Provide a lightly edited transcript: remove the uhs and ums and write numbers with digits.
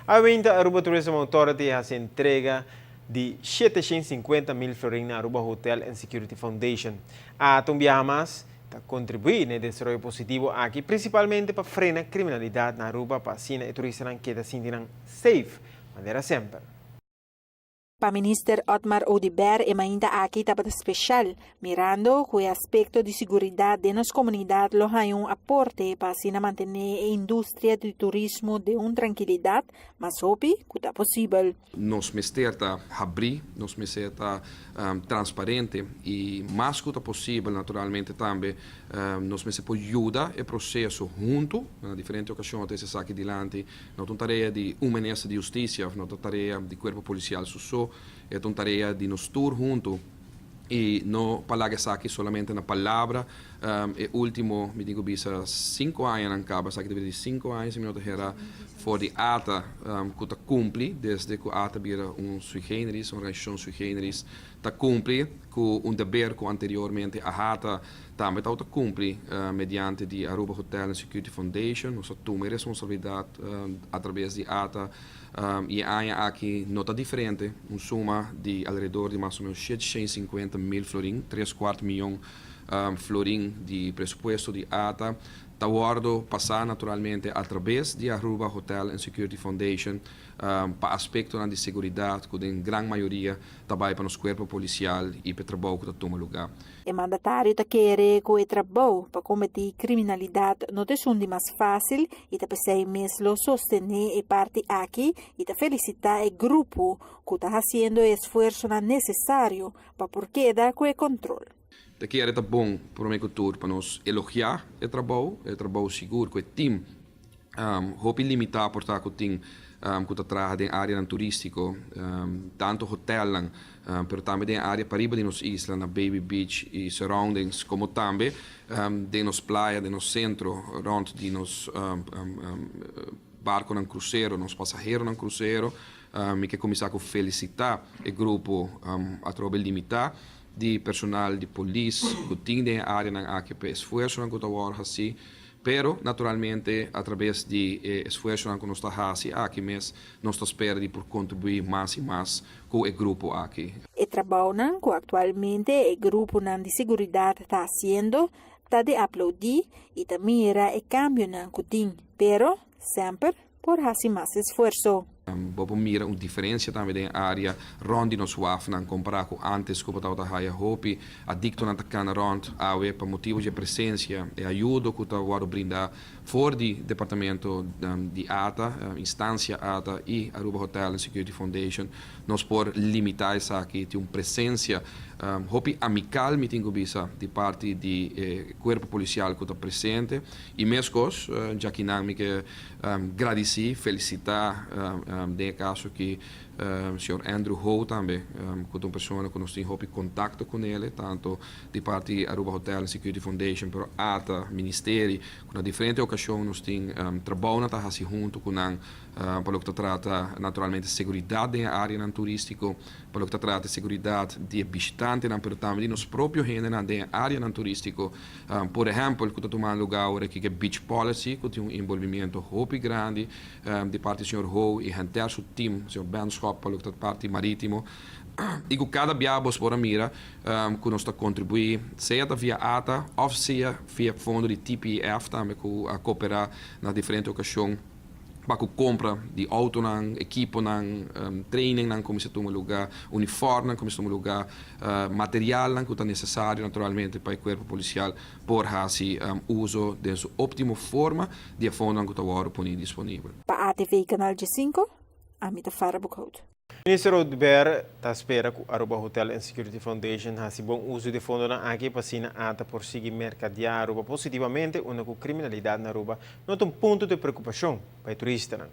A 20 Aruba Tourism Authority has entrega de 750 mil florins na Aruba Hotel and Security Foundation. A Tumbiamas contribui no desenvolvimento positivo aqui, principalmente para frenar a criminalidade na Aruba, para assim os turistas que se sentem safe, maneira sempre. Para Minister Otmar Odiber é ainda aqui estava especial, mirando que o aspecto de segurança de nossa comunidade lo hay um aporte para assim manter a indústria do turismo de tranquilidade, mas hope que é possível. Nos ministério está abrir, nos ministério está transparente e mais que é possível, naturalmente também, nos ministério pode ajudar o processo junto, em diferentes ocasiões, esse aqui adiante, não é uma tarefa de um ministro de justiça, não é uma tarefa de corpo policial só, é uma tarefa de nós todos juntos e não falar aqui somente na palavra. E último, me digo, bisa 5 anos na caba, aqui deveria de 5 anos, se me não era for de ata que cumpre, desde que a ata vira sui generis, uma organização sui generis, está cumpre com dever que anteriormente a ata também está cumpre mediante de Aruba Hotel and Security Foundation, nós toma responsabilidade através de ata. E aqui nota diferente, suma de alrededor de mais ou menos 750 mil florins, 3/4 milhão florins de presupuesto de ATA. Está guardo passar naturalmente através de Aruba Hotel and Security Foundation para aspecto de segurança, que em grande maioria trabalha para o corpo policial e para o trabalho que toma lugar. O mandatário quer que o trabalho para combater criminalidade não seja mais fácil e também mesmo sostener a parte aqui e felicitar o grupo que está fazendo o esforço necessário para por queda com o controle. Daqui era bom para o cultura para nós elogiar o trabalho seguro que o time houve limitar por estar com o time que está atrás da área turística, tanto hotel, mas também da área para de nossa isla, na Baby Beach e surroundings, como também de nossa praia, de nosso centro, rond de nosso barco no cruzeiro, nos passageiros no cruzeiro, e que começar a felicitar o grupo através limitar de personal de polícia que tem a área na AQP esforço na que assim, pero naturalmente através de esforço que nós está fazendo aqui mesmo nós está esperando por contribuir mais e mais com o grupo aqui. O trabalho que atualmente o grupo de segurança está fazendo está de aplaudir e também mira o cambio que tem, pero sempre por fazer mais esforço. Bobo mira uma diferença também na área onde nós vamos comparar com antes que eu estava a hopi adicto na cana rond awe para motivo de presença e ajuda que eu vou brindar fora do departamento de ATA, instância ATA e Aruba Hotel and Security Foundation nós por limitar isso aqui de uma presença hopi amical me tenho bisa de parte de corpo policial que está presente e mesmo já que não me que agradecer felicitar de caso que o senhor Andrew Ho também, que é uma pessoa que nós temos contato com ele, tanto de parte de Aruba Hotel and Security Foundation, pero ATA, Ministério, com na diferente ocasião nós temos trabalho na tarde junto com para o que trata naturalmente de segurança da área turística, para o que trata de segurança de visitantes, mas também de nós próprios gêneros da área turística. Por exemplo, que está tomando lugar agora aqui que Beach Policy, que tem envolvimento muito grande de parte do senhor Ho e o seu time, o senhor Ben Schop, para o que parte marítimo. E com cada viagem por mira, que nós está contribuindo, seja via ATA ou seja via fundo de TPF, também que a cooperar na diferentes ocasiões. Para compra de auto, equipo, training, como se toma lugar, uniforme, como se toma lugar, material que é necessário naturalmente para o corpo policial por fazer uso de sua óptima forma de fundo que está disponível. Para a ATV Canal G5, Amita Farah Bukhut. O Ministro Odiber espera que o Aruba Hotel and Security Foundation faça bom uso de fundo na aqui para assim ata por seguir mercadear Aruba positivamente, onde a criminalidade na Aruba não é um ponto de preocupação para o turista.